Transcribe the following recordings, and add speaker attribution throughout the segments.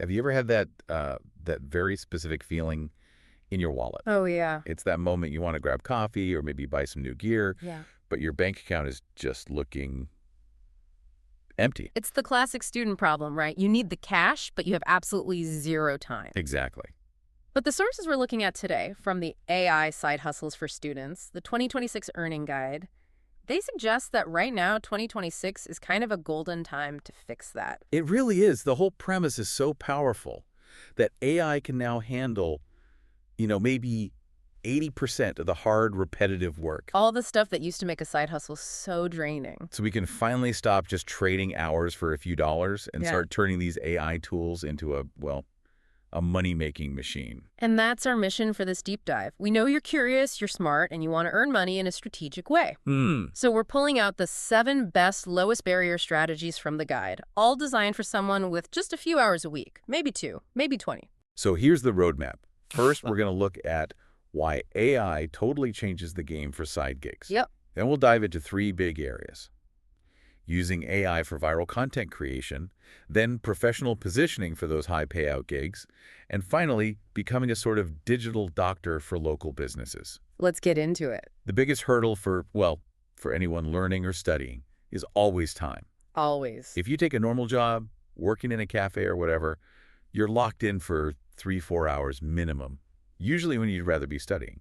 Speaker 1: Have you ever had that very specific feeling in your wallet?
Speaker 2: Oh, yeah.
Speaker 1: It's that moment you want to grab coffee or maybe buy some new gear,
Speaker 2: Yeah.
Speaker 1: but your bank account is just looking empty.
Speaker 2: It's the classic student problem, right? You need the cash, but you have absolutely zero time.
Speaker 1: Exactly.
Speaker 2: But the sources we're looking at today, from the AI Side Hustles for Students, the 2026 Earning Guide, they suggest that right now, 2026 is kind of a golden time to fix that.
Speaker 1: It really is. The whole premise is so powerful that AI can now handle, maybe 80% of the hard, repetitive work.
Speaker 2: All the stuff that used to make a side hustle so draining.
Speaker 1: So we can finally stop just trading hours for a few dollars and
Speaker 2: Yeah.
Speaker 1: start turning these AI tools into a money-making machine.
Speaker 2: And that's our mission for this deep dive. We know you're curious, you're smart, and you want to earn money in a strategic way. So we're pulling out the 7 best lowest barrier strategies from the guide, all designed for someone with just a few hours a week, maybe 2, maybe 20.
Speaker 1: So here's the roadmap. First, we're going to look at why AI totally changes the game for side gigs.
Speaker 2: Yep.
Speaker 1: Then we'll dive into 3 big areas. Using AI for viral content creation, then professional positioning for those high payout gigs, and finally, becoming a sort of digital doctor for local businesses.
Speaker 2: Let's get into it.
Speaker 1: The biggest hurdle for anyone learning or studying is always time.
Speaker 2: Always.
Speaker 1: If you take a normal job, working in a cafe or whatever, you're locked in for 3-4 hours minimum, usually when you'd rather be studying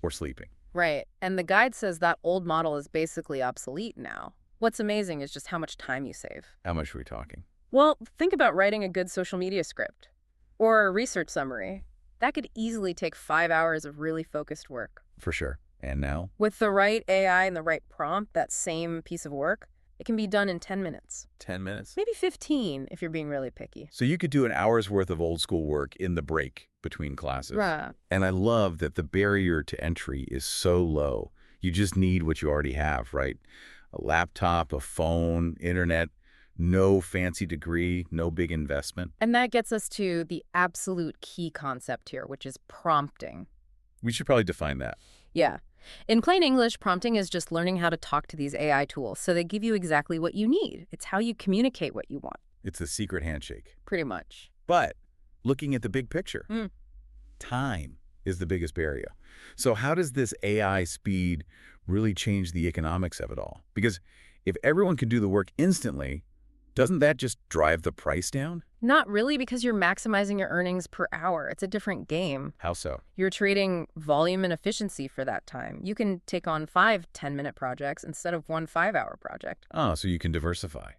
Speaker 1: or sleeping.
Speaker 2: Right. And the guide says that old model is basically obsolete now. What's amazing is just how much time you save.
Speaker 1: How much are we talking?
Speaker 2: Well, think about writing a good social media script or a research summary. That could easily take 5 hours of really focused work.
Speaker 1: For sure. And now?
Speaker 2: With the right AI and the right prompt, that same piece of work, it can be done in 10 minutes.
Speaker 1: 10 minutes?
Speaker 2: Maybe 15 if you're being really picky.
Speaker 1: So you could do an hour's worth of old school work in the break between classes.
Speaker 2: Right.
Speaker 1: And I love that the barrier to entry is so low. You just need what you already have, right? A laptop, a phone, internet, no fancy degree, no big investment.
Speaker 2: And that gets us to the absolute key concept here, which is prompting.
Speaker 1: We should probably define that.
Speaker 2: Yeah. In plain English, prompting is just learning how to talk to these AI tools so they give you exactly what you need. It's how you communicate what you want.
Speaker 1: It's the secret handshake.
Speaker 2: Pretty much.
Speaker 1: But looking at the big picture,
Speaker 2: Mm.
Speaker 1: time is the biggest barrier. So how does this AI speed really change the economics of it all? Because if everyone can do the work instantly, doesn't that just drive the price down?
Speaker 2: Not really, because you're maximizing your earnings per hour. It's a different game.
Speaker 1: How so?
Speaker 2: You're trading volume and efficiency for that time. You can take on 5 10-minute projects instead of 1 5-hour project.
Speaker 1: Oh, so you can diversify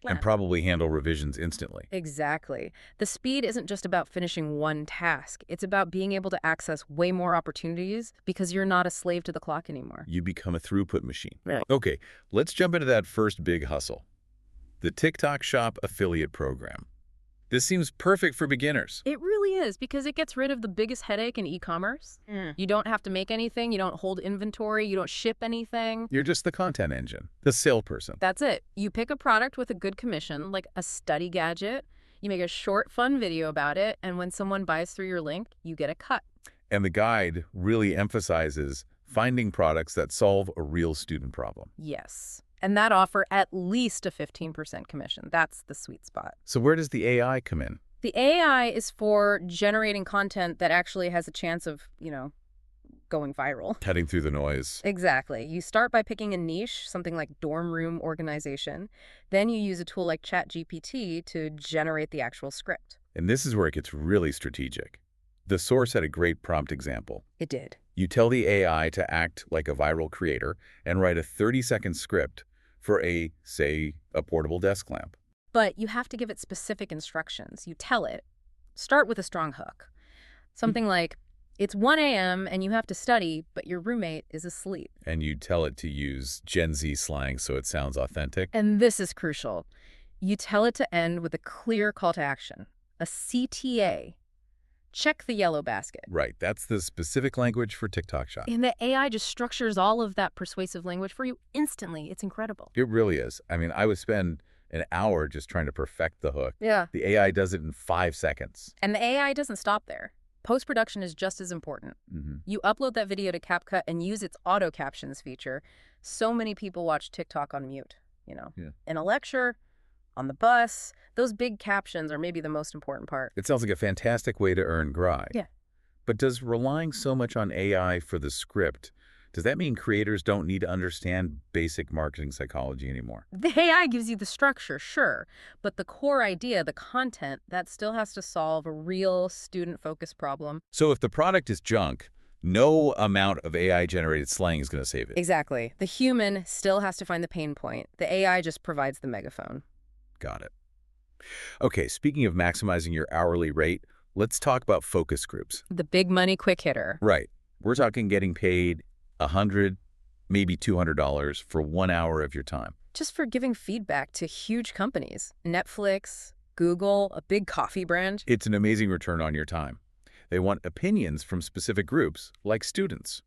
Speaker 1: and
Speaker 2: Yeah.
Speaker 1: probably handle revisions instantly.
Speaker 2: Exactly. The speed isn't just about finishing one task. It's about being able to access way more opportunities because you're not a slave to the clock anymore.
Speaker 1: You become a throughput machine.
Speaker 2: Right.
Speaker 1: Okay, let's jump into that first big hustle. The TikTok Shop affiliate program. This seems perfect for beginners.
Speaker 2: It really is, because it gets rid of the biggest headache in e-commerce. You don't have to make anything. You don't hold inventory. You don't ship anything.
Speaker 1: You're just the content engine, the salesperson.
Speaker 2: That's it. You pick a product with a good commission, like a study gadget. You make a short, fun video about it, and when someone buys through your link, you get a cut.
Speaker 1: And the guide really emphasizes finding products that solve a real student problem.
Speaker 2: Yes. And that offer at least a 15% commission. That's the sweet spot.
Speaker 1: So where does the AI come in?
Speaker 2: The AI is for generating content that actually has a chance of, going viral.
Speaker 1: Cutting through the noise.
Speaker 2: Exactly. You start by picking a niche, something like dorm room organization. Then you use a tool like ChatGPT to generate the actual script.
Speaker 1: And this is where it gets really strategic. The source had a great prompt example.
Speaker 2: It did.
Speaker 1: You tell the AI to act like a viral creator and write a 30-second script for say, a portable desk lamp.
Speaker 2: But you have to give it specific instructions. You tell it, start with a strong hook. Something like, it's 1 a.m. and you have to study, but your roommate is asleep.
Speaker 1: And you tell it to use Gen Z slang so it sounds authentic.
Speaker 2: And this is crucial. You tell it to end with a clear call to action, a CTA. Check the yellow basket.
Speaker 1: Right, that's the specific language for TikTok Shop.
Speaker 2: And the AI just structures all of that persuasive language for you instantly. It's incredible.
Speaker 1: It really is. I mean, I would spend an hour just trying to perfect the hook.
Speaker 2: Yeah.
Speaker 1: The AI does it in 5 seconds.
Speaker 2: And the AI doesn't stop there. Post-production is just as important. You upload that video to CapCut and use its auto captions feature. So many people watch TikTok on mute,
Speaker 1: Yeah.
Speaker 2: In a lecture, on the bus. Those big captions are maybe the most important part.
Speaker 1: It sounds like a fantastic way to earn GRI.
Speaker 2: Yeah.
Speaker 1: But does relying so much on AI for the script, does that mean creators don't need to understand basic marketing psychology anymore?
Speaker 2: The AI gives you the structure, sure, but the core idea, the content, that still has to solve a real student-focused problem.
Speaker 1: So if the product is junk, no amount of AI-generated slang is going to save it.
Speaker 2: Exactly. The human still has to find the pain point. The AI just provides the megaphone.
Speaker 1: Got it. Okay, speaking of maximizing your hourly rate, let's talk about focus groups.
Speaker 2: The big money quick hitter.
Speaker 1: Right. We're talking getting paid $100, maybe $200 for 1 hour of your time.
Speaker 2: Just for giving feedback to huge companies. Netflix, Google, a big coffee brand.
Speaker 1: It's an amazing return on your time. They want opinions from specific groups, like students.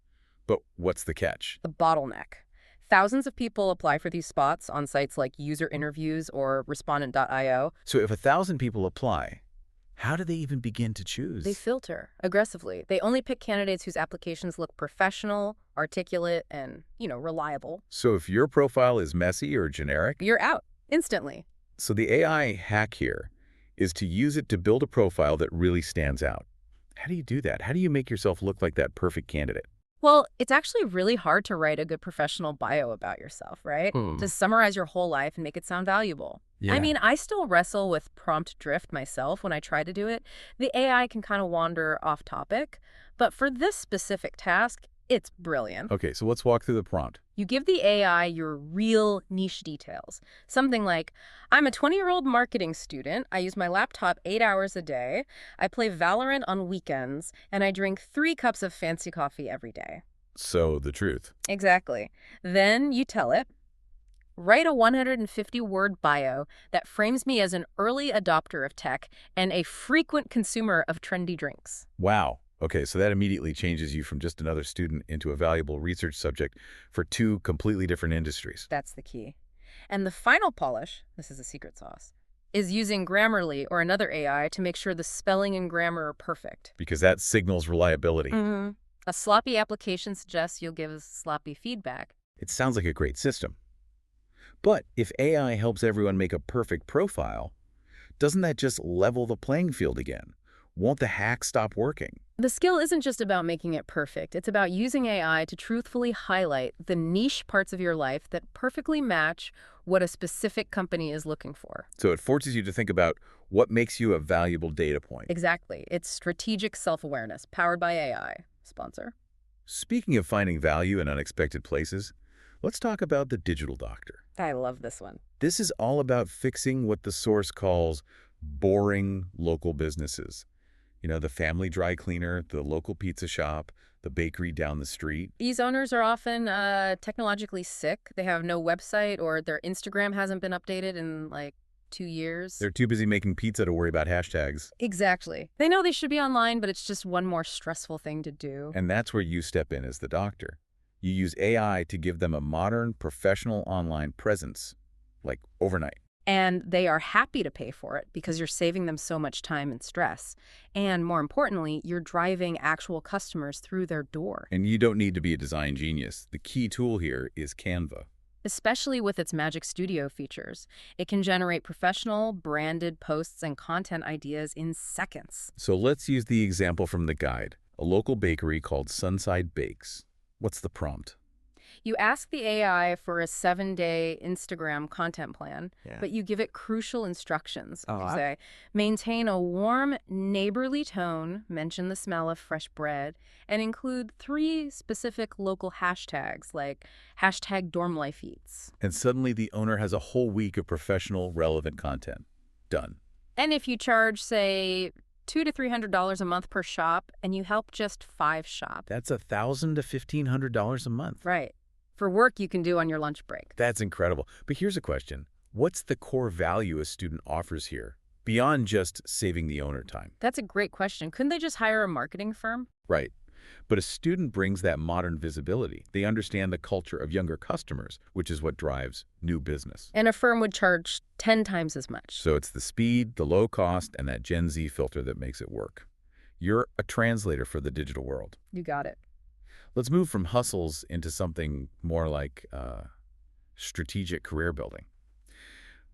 Speaker 1: But what's the catch?
Speaker 2: The bottleneck. Thousands of people apply for these spots on sites like user interviews or respondent.io.
Speaker 1: So if 1,000 people apply, how do they even begin to choose?
Speaker 2: They filter aggressively. They only pick candidates whose applications look professional, articulate, and, reliable.
Speaker 1: So if your profile is messy or generic?
Speaker 2: You're out instantly.
Speaker 1: So the AI hack here is to use it to build a profile that really stands out. How do you do that? How do you make yourself look like that perfect candidate?
Speaker 2: Well, it's actually really hard to write a good professional bio about yourself, right? To summarize your whole life and make it sound valuable.
Speaker 1: Yeah.
Speaker 2: I mean, I still wrestle with prompt drift myself when I try to do it. The AI can kind of wander off topic, but for this specific task, it's brilliant.
Speaker 1: Okay, so let's walk through the prompt.
Speaker 2: You give the AI your real niche details. Something like, I'm a 20-year-old marketing student. I use my laptop 8 hours a day. I play Valorant on weekends, and I drink 3 cups of fancy coffee every day.
Speaker 1: So the truth.
Speaker 2: Exactly. Then you tell it, write a 150-word bio that frames me as an early adopter of tech and a frequent consumer of trendy drinks.
Speaker 1: Wow. Okay, so that immediately changes you from just another student into a valuable research subject for 2 completely different industries.
Speaker 2: That's the key. And the final polish, this is a secret sauce, is using Grammarly or another AI to make sure the spelling and grammar are perfect.
Speaker 1: Because that signals reliability.
Speaker 2: A sloppy application suggests you'll give sloppy feedback.
Speaker 1: It sounds like a great system. But if AI helps everyone make a perfect profile, doesn't that just level the playing field again? Won't the hack stop working?
Speaker 2: The skill isn't just about making it perfect. It's about using AI to truthfully highlight the niche parts of your life that perfectly match what a specific company is looking for.
Speaker 1: So it forces you to think about what makes you a valuable data point.
Speaker 2: Exactly. It's strategic self-awareness, powered by AI. Sponsor.
Speaker 1: Speaking of finding value in unexpected places, let's talk about the digital doctor.
Speaker 2: I love this one.
Speaker 1: This is all about fixing what the source calls boring local businesses. The family dry cleaner, the local pizza shop, the bakery down the street.
Speaker 2: These owners are often technologically sick. They have no website, or their Instagram hasn't been updated in 2 years.
Speaker 1: They're too busy making pizza to worry about hashtags.
Speaker 2: Exactly. They know they should be online, but it's just one more stressful thing to do.
Speaker 1: And that's where you step in as the doctor. You use AI to give them a modern, professional online presence, like overnight.
Speaker 2: And they are happy to pay for it because you're saving them so much time and stress. And more importantly, you're driving actual customers through their door.
Speaker 1: And you don't need to be a design genius. The key tool here is Canva.
Speaker 2: Especially with its Magic Studio features. It can generate professional, branded posts and content ideas in seconds.
Speaker 1: So let's use the example from the guide, a local bakery called Sunside Bakes. What's the prompt?
Speaker 2: You ask the AI for a 7-day Instagram content plan, but you give it crucial instructions. You say, maintain a warm, neighborly tone, mention the smell of fresh bread, and include 3 specific local hashtags like #DormLifeEats.
Speaker 1: And suddenly the owner has a whole week of professional, relevant content. Done.
Speaker 2: And if you charge, say, $200 to $300 a month per shop, and you help just 5 shops.
Speaker 1: That's $1,000 to $1,500 a month.
Speaker 2: Right. For work you can do on your lunch break.
Speaker 1: That's incredible. But here's a question. What's the core value a student offers here, beyond just saving the owner time?
Speaker 2: That's a great question. Couldn't they just hire a marketing firm?
Speaker 1: Right. But a student brings that modern visibility. They understand the culture of younger customers, which is what drives new business.
Speaker 2: And a firm would charge 10 times as much.
Speaker 1: So it's the speed, the low cost, and that Gen Z filter that makes it work. You're a translator for the digital world.
Speaker 2: You got it.
Speaker 1: Let's move from hustles into something more like strategic career building.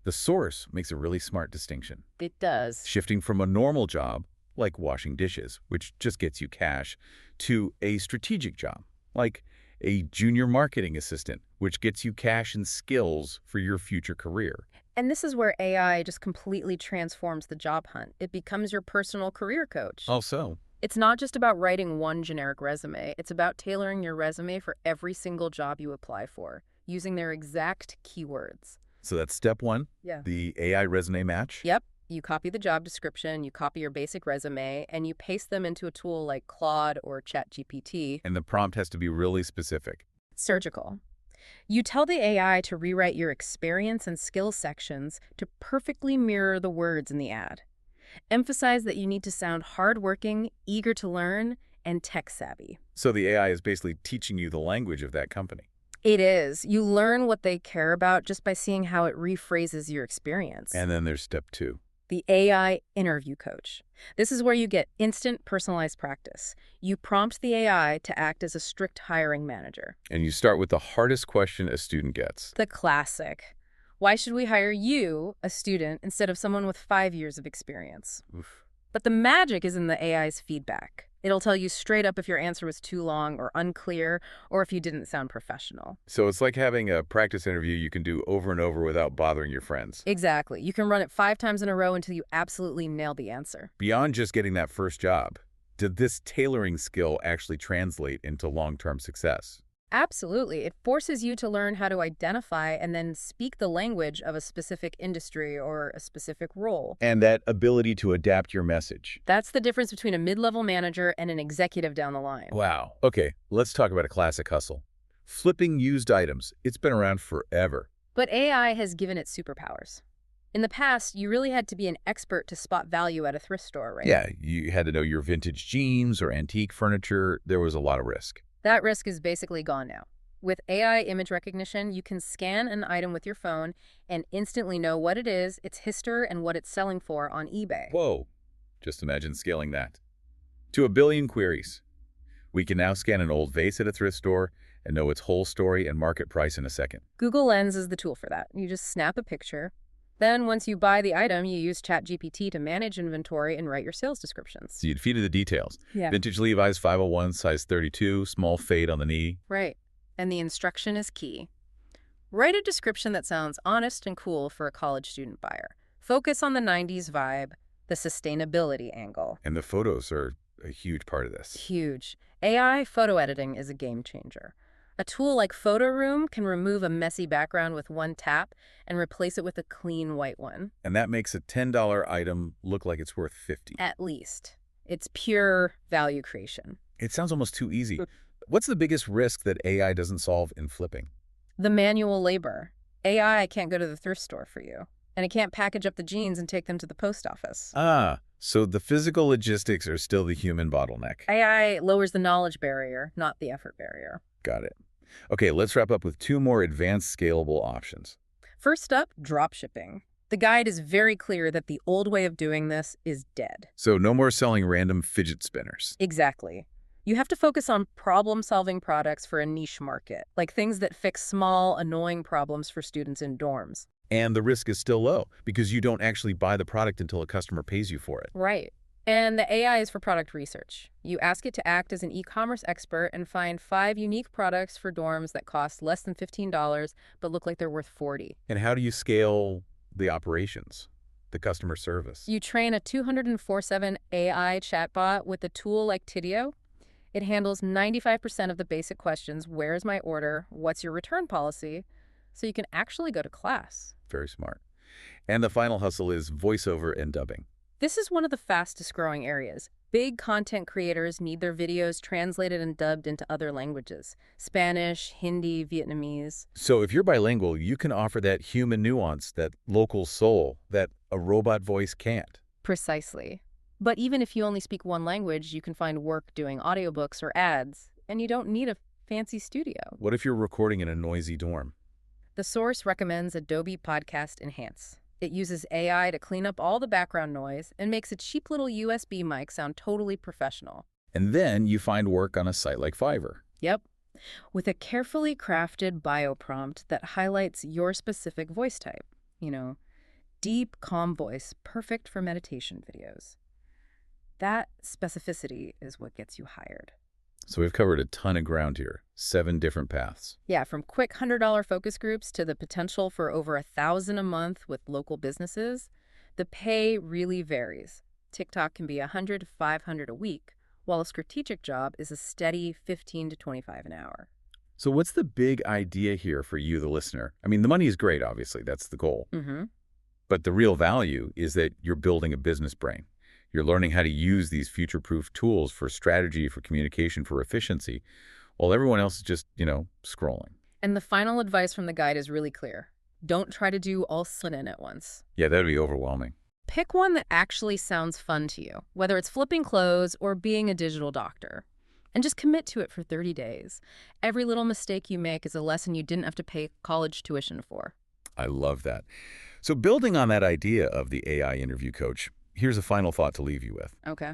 Speaker 1: The source makes a really smart distinction,
Speaker 2: It does.
Speaker 1: shifting from a normal job, like washing dishes, which just gets you cash, to a strategic job, like a junior marketing assistant, which gets you cash and skills for your future career.
Speaker 2: And this is where AI just completely transforms the job hunt. It becomes your personal career coach.
Speaker 1: Also,
Speaker 2: It's not just about writing one generic resume. It's about tailoring your resume for every single job you apply for, using their exact keywords.
Speaker 1: so that's step one,
Speaker 2: Yeah.
Speaker 1: the AI resume match.
Speaker 2: Yep. You copy the job description, you copy your basic resume, and you paste them into a tool like Claude or ChatGPT.
Speaker 1: And the prompt has to be really specific.
Speaker 2: Surgical. You tell the AI to rewrite your experience and skills sections to perfectly mirror the words in the ad. Emphasize that you need to sound hardworking, eager to learn, and tech-savvy.
Speaker 1: So the AI is basically teaching you the language of that company.
Speaker 2: It is. You learn what they care about just by seeing how it rephrases your experience.
Speaker 1: And then there's step two.
Speaker 2: The AI interview coach. This is where you get instant personalized practice. You prompt the AI to act as a strict hiring manager.
Speaker 1: And you start with the hardest question a student gets.
Speaker 2: The classic. Why should we hire you, a student, instead of someone with 5 years of experience?
Speaker 1: Oof.
Speaker 2: But the magic is in the AI's feedback. It'll tell you straight up if your answer was too long or unclear, or if you didn't sound professional.
Speaker 1: So it's like having a practice interview you can do over and over without bothering your friends.
Speaker 2: Exactly. You can run it 5 times in a row until you absolutely nail the answer.
Speaker 1: Beyond just getting that first job, did this tailoring skill actually translate into long-term success?
Speaker 2: Absolutely. It forces you to learn how to identify and then speak the language of a specific industry or a specific role.
Speaker 1: And that ability to adapt your message.
Speaker 2: That's the difference between a mid-level manager and an executive down the line.
Speaker 1: Wow. Okay, let's talk about a classic hustle. Flipping used items. It's been around forever.
Speaker 2: But AI has given it superpowers. In the past, you really had to be an expert to spot value at a thrift store, right?
Speaker 1: Yeah, you had to know your vintage jeans or antique furniture. There was a lot of risk.
Speaker 2: That risk is basically gone now. With AI image recognition, you can scan an item with your phone and instantly know what it is, its history, and what it's selling for on eBay.
Speaker 1: Whoa. Just imagine scaling that to 1 billion queries. We can now scan an old vase at a thrift store and know its whole story and market price in a second.
Speaker 2: Google Lens is the tool for that. You just snap a picture. Then once you buy the item, you use ChatGPT to manage inventory and write your sales descriptions.
Speaker 1: So you'd feed it the details.
Speaker 2: Yeah.
Speaker 1: Vintage Levi's 501, size 32, small fade on the knee.
Speaker 2: Right. And the instruction is key. Write a description that sounds honest and cool for a college student buyer. Focus on the 90s vibe, the sustainability angle.
Speaker 1: And the photos are a huge part of this.
Speaker 2: Huge. AI photo editing is a game changer. A tool like Photo Room can remove a messy background with one tap and replace it with a clean white one.
Speaker 1: And that makes a $10 item look like it's worth 50.
Speaker 2: At least. It's pure value creation.
Speaker 1: It sounds almost too easy. What's the biggest risk that AI doesn't solve in flipping?
Speaker 2: The manual labor. AI can't go to the thrift store for you. And it can't package up the jeans and take them to the post office.
Speaker 1: Ah, so the physical logistics are still the human bottleneck.
Speaker 2: AI lowers the knowledge barrier, not the effort barrier.
Speaker 1: Got it. Okay, let's wrap up with 2 more advanced scalable options.
Speaker 2: First up, dropshipping. The guide is very clear that the old way of doing this is dead.
Speaker 1: So no more selling random fidget spinners.
Speaker 2: Exactly. You have to focus on problem-solving products for a niche market, like things that fix small, annoying problems for students in dorms.
Speaker 1: And the risk is still low because you don't actually buy the product until a customer pays you for it.
Speaker 2: Right. And the AI is for product research. You ask it to act as an e-commerce expert and find 5 unique products for dorms that cost less than $15 but look like they're worth $40.
Speaker 1: And how do you scale the operations, the customer service?
Speaker 2: You train a 24/7 AI chatbot with a tool like Tidio. It handles 95% of the basic questions. Where is my order? What's your return policy? So you can actually go to class.
Speaker 1: Very smart. And the final hustle is voiceover and dubbing.
Speaker 2: This is one of the fastest growing areas. Big content creators need their videos translated and dubbed into other languages. Spanish, Hindi, Vietnamese.
Speaker 1: So if you're bilingual, you can offer that human nuance, that local soul, that a robot voice can't.
Speaker 2: Precisely. But even if you only speak one language, you can find work doing audiobooks or ads, and you don't need a fancy studio.
Speaker 1: What if you're recording in a noisy dorm?
Speaker 2: The source recommends Adobe Podcast Enhance. It uses AI to clean up all the background noise and makes a cheap little USB mic sound totally professional.
Speaker 1: And then you find work on a site like Fiverr.
Speaker 2: Yep. With a carefully crafted bio prompt that highlights your specific voice type. deep, calm voice, perfect for meditation videos. That specificity is what gets you hired.
Speaker 1: So we've covered a ton of ground here, 7 different paths.
Speaker 2: Yeah, from quick $100 focus groups to the potential for over 1,000 a month with local businesses, the pay really varies. TikTok can be 100 to 500 a week, while a strategic job is a steady 15 to 25 an hour.
Speaker 1: So what's the big idea here for you, the listener? I mean, the money is great, obviously. That's the goal.
Speaker 2: Mm-hmm.
Speaker 1: But the real value is that you're building a business brain. You're learning how to use these future-proof tools for strategy, for communication, for efficiency, while everyone else is just, scrolling.
Speaker 2: And the final advice from the guide is really clear. Don't try to do all seven at once.
Speaker 1: Yeah, that would be overwhelming.
Speaker 2: Pick one that actually sounds fun to you, whether it's flipping clothes or being a digital doctor. And just commit to it for 30 days. Every little mistake you make is a lesson you didn't have to pay college tuition for.
Speaker 1: I love that. So building on that idea of the AI interview coach, here's a final thought to leave you with.
Speaker 2: Okay.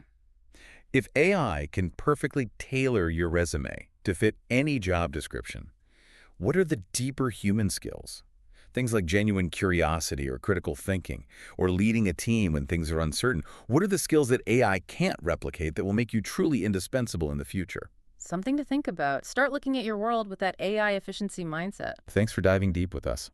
Speaker 1: If AI can perfectly tailor your resume to fit any job description, what are the deeper human skills? Things like genuine curiosity or critical thinking, or leading a team when things are uncertain. What are the skills that AI can't replicate that will make you truly indispensable in the future?
Speaker 2: Something to think about. Start looking at your world with that AI efficiency mindset.
Speaker 1: Thanks for diving deep with us.